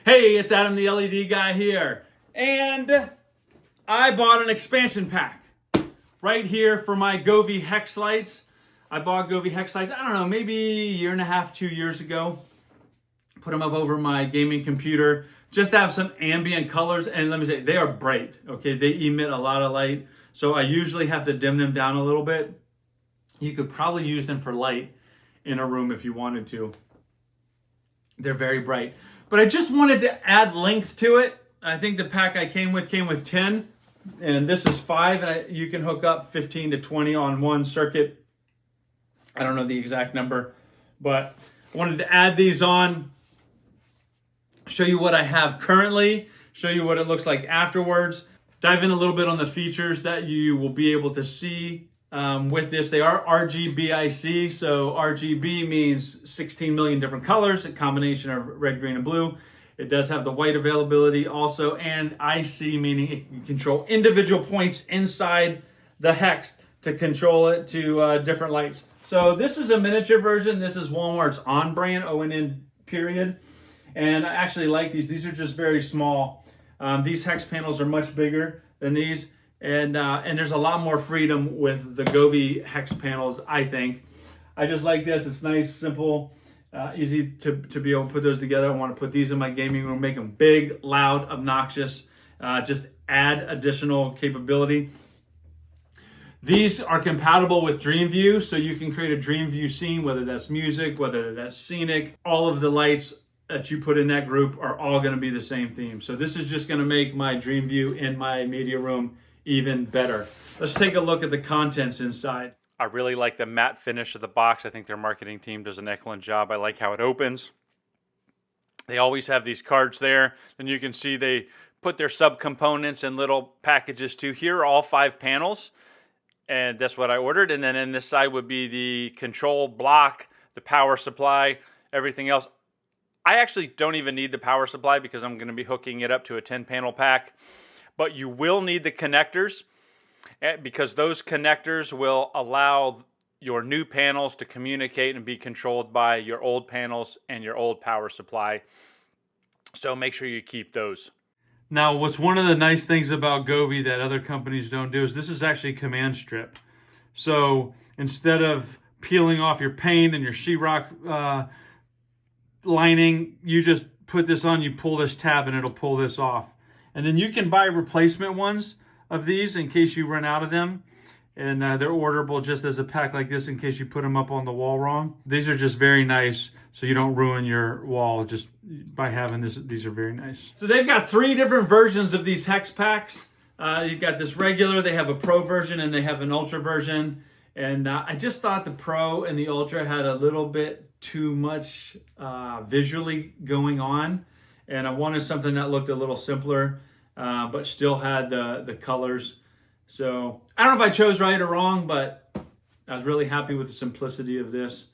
Hey, it's Adam the LED guy here. And I bought an expansion pack right here for my Govee Hexa lights. I bought Govee Hexa lights, I don't know, maybe a year and a half, 2 years ago. Put them up over my gaming computer just to have some ambient colors. And let me say, they are bright, okay? They emit a lot of light. So I usually have to dim them down a little bit. You could probably use them for light in a room if you wanted to. They're very bright. But I just wanted to add length to it. I think the pack I came with 10, and this is 5, and you can hook up 15 to 20 on one circuit. I don't know the exact number, but I wanted to add these on, show you what I have currently, show you what it looks like afterwards, dive in a little bit on the features that you will be able to see with this. They are RGBIC, so RGB means 16 million different colors, a combination of red, green, and blue. It does have the white availability also, and IC meaning it can control individual points inside the hex to control it to different lights. So this is a miniature version. This is Walmart's on brand, ONN period. And I actually like these. These are just very small. These hex panels are much bigger than these. And there's a lot more freedom with the Govee Hex panels, I think. I just like this. It's nice, simple, easy to be able to put those together. I want to put these in my gaming room, make them big, loud, obnoxious, just add additional capability. These are compatible with DreamView, so you can create a DreamView scene, whether that's music, whether that's scenic. All of the lights that you put in that group are all going to be the same theme. So this is just going to make my DreamView in my media room even better. Let's take a look at the contents inside. I really like the matte finish of the box. I think their marketing team does an excellent job. I like how it opens. They always have these cards there, and you can see they put their subcomponents in little packages too. Here are all 5 panels, and that's what I ordered. And then in this side would be the control block, the power supply, everything else. I actually don't even need the power supply because I'm going to be hooking it up to a 10-panel pack. But you will need the connectors because those connectors will allow your new panels to communicate and be controlled by your old panels and your old power supply. So make sure you keep those. Now, what's one of the nice things about Govee that other companies don't do is this is actually a command strip. So instead of peeling off your paint and your sheetrock lining, you just put this on, you pull this tab, and it'll pull this off. And then you can buy replacement ones of these in case you run out of them. And they're orderable just as a pack like this in case you put them up on the wall wrong. These are just very nice so you don't ruin your wall just by having this. These are very nice. So they've got 3 different versions of these hex packs. You've got this regular, they have a pro version, and they have an ultra version. And I just thought the pro and the ultra had a little bit too much visually going on. And I wanted something that looked a little simpler, but still had the colors. So I don't know if I chose right or wrong, but I was really happy with the simplicity of this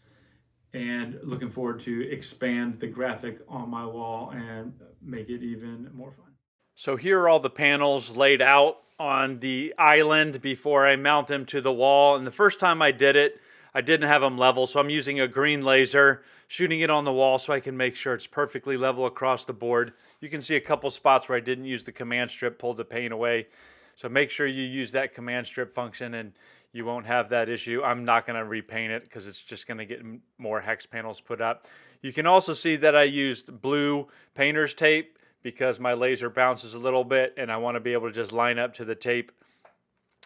and looking forward to expand the graphic on my wall and make it even more fun. So here are all the panels laid out on the island before I mount them to the wall. And the first time I did it, I didn't have them level, so I'm using a green laser, shooting it on the wall so I can make sure it's perfectly level across the board. You can see a couple spots where I didn't use the command strip, pulled the paint away. So make sure you use that command strip function and you won't have that issue. I'm not going to repaint it because it's just going to get more hex panels put up. You can also see that I used blue painter's tape because my laser bounces a little bit and I want to be able to just line up to the tape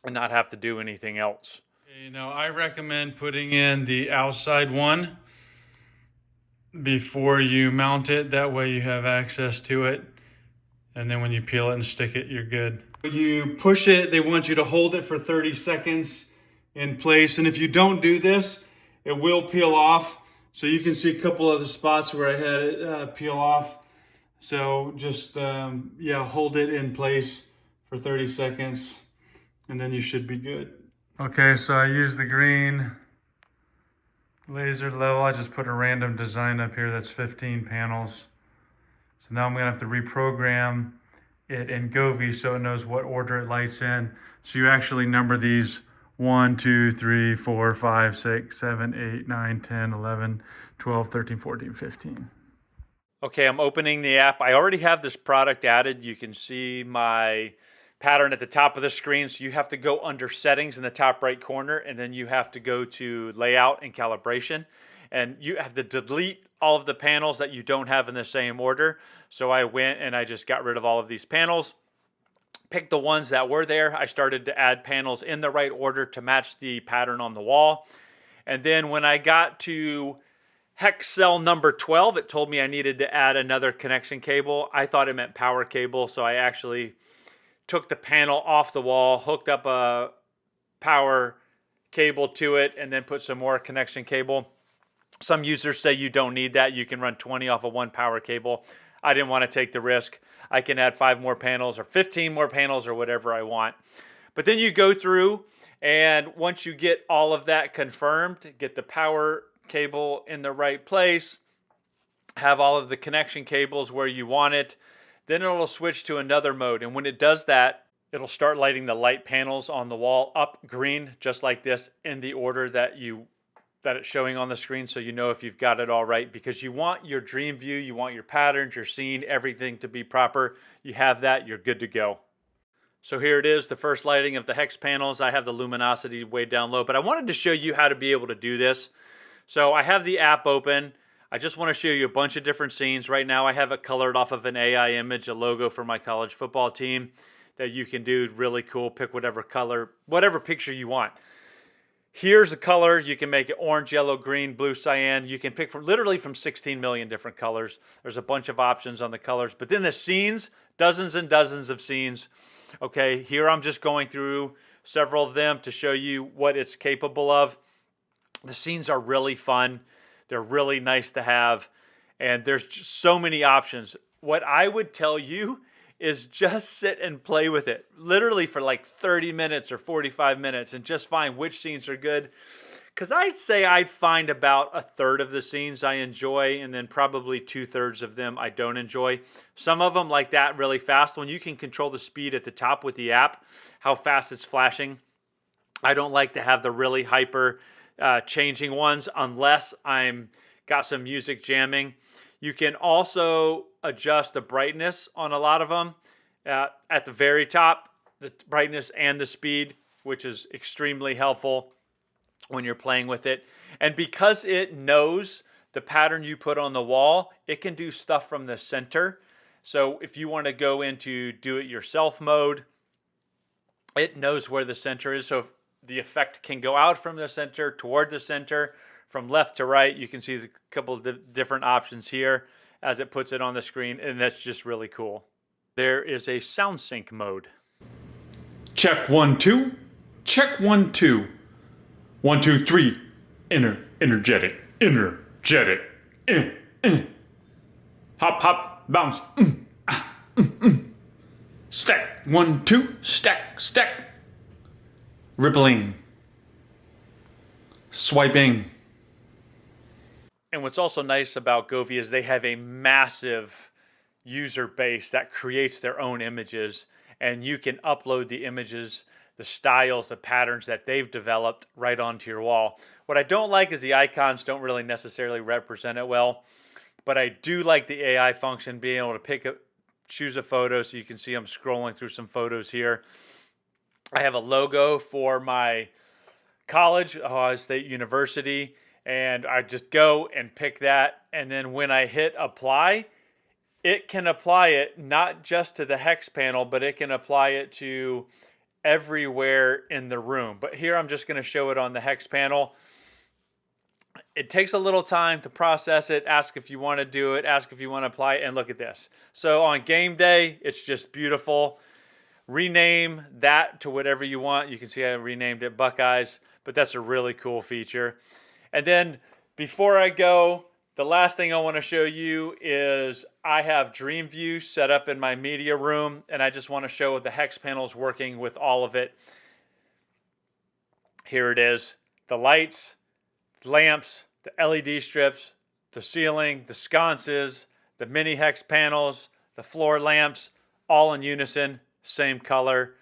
and not have to do anything else. You know, I recommend putting in the outside one before you mount it. That way you have access to it. And then when you peel it and stick it, you're good. When you push it, they want you to hold it for 30 seconds in place. And if you don't do this, it will peel off. So you can see a couple of the spots where I had it peel off. So just, hold it in place for 30 seconds and then you should be good. Okay, so I used the green laser level. I just put a random design up here that's 15 panels. So now I'm gonna have to reprogram it in Govee so it knows what order it lights in. So you actually number these 1, 2, 3, 4, 5, 6, 7, 8, 9, 10, 11, 12, 13, 14, 15. Okay, I'm opening the app. I already have this product added. You can see my pattern at the top of the screen. So you have to go under settings in the top right corner, and then you have to go to layout and calibration. And you have to delete all of the panels that you don't have in the same order. So I went and I just got rid of all of these panels, picked the ones that were there. I started to add panels in the right order to match the pattern on the wall. And then when I got to hex cell number 12, it told me I needed to add another connection cable. I thought it meant power cable, so I actually took the panel off the wall, hooked up a power cable to it, and then put some more connection cable. Some users say you don't need that. You can run 20 off of one power cable. I didn't want to take the risk. I can add 5 more panels or 15 more panels or whatever I want. But then you go through, and once you get all of that confirmed, get the power cable in the right place, have all of the connection cables where you want it, then it'll switch to another mode. And when it does that, it'll start lighting the light panels on the wall up green, just like this, in the order that it's showing on the screen, so you know if you've got it all right, because you want your dream view, you want your patterns, your scene, everything to be proper. You have that, you're good to go. So here it is, the first lighting of the hex panels. I have the luminosity way down low, but I wanted to show you how to be able to do this. So I have the app open. I just want to show you a bunch of different scenes. Right now I have it colored off of an AI image, a logo for my college football team that you can do really cool. Pick whatever color, whatever picture you want. Here's the color. You can make it orange, yellow, green, blue, cyan. You can pick from literally from 16 million different colors. There's a bunch of options on the colors. But then the scenes, dozens and dozens of scenes. Okay, here I'm just going through several of them to show you what it's capable of. The scenes are really fun. They're really nice to have. And there's just so many options. What I would tell you is just sit and play with it. Literally for like 30 minutes or 45 minutes and just find which scenes are good. Because I'd say I'd find about a third of the scenes I enjoy, and then probably 2/3 of them I don't enjoy. Some of them, like that really fast one, you can control the speed at the top with the app, how fast it's flashing. I don't like to have the really hyper changing ones unless I'm got some music jamming. You can also adjust the brightness on a lot of them. At the very top, the brightness and the speed, which is extremely helpful when you're playing with it. And because it knows the pattern you put on the wall, it can do stuff from the center. So if you want to go into do-it-yourself mode, it knows where the center is. So if the effect can go out from the center, toward the center, from left to right. You can see a couple of different options here as it puts it on the screen, and that's just really cool. There is a sound sync mode. Check 1 2. Check 1 2. 1 2 3. Energetic. Hop hop bounce. Stack 1 2. Stack. Rippling. Swiping. And what's also nice about Govee is they have a massive user base that creates their own images, and you can upload the images, the styles, the patterns that they've developed right onto your wall. What I don't like is the icons don't really necessarily represent it well, but I do like the AI function, being able to choose a photo, so you can see I'm scrolling through some photos here. I have a logo for my college, Ohio State University, and I just go and pick that, and then when I hit apply, it can apply it not just to the hex panel, but it can apply it to everywhere in the room. But here I'm just going to show it on the hex panel. It takes a little time to process it, ask if you want to do it, ask if you want to apply it, and look at this. So on game day, it's just beautiful. Rename that to whatever you want. You can see I renamed it Buckeyes, but that's a really cool feature. And then before I go, the last thing I want to show you is I have Dream View set up in my media room, and I just want to show the hex panels working with all of it. Here it is. The lights, the lamps, the LED strips, the ceiling, the sconces, the mini hex panels, the floor lamps, all in unison, same color.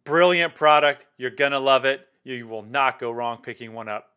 Brilliant product. You're going to love it. You will not go wrong picking one up.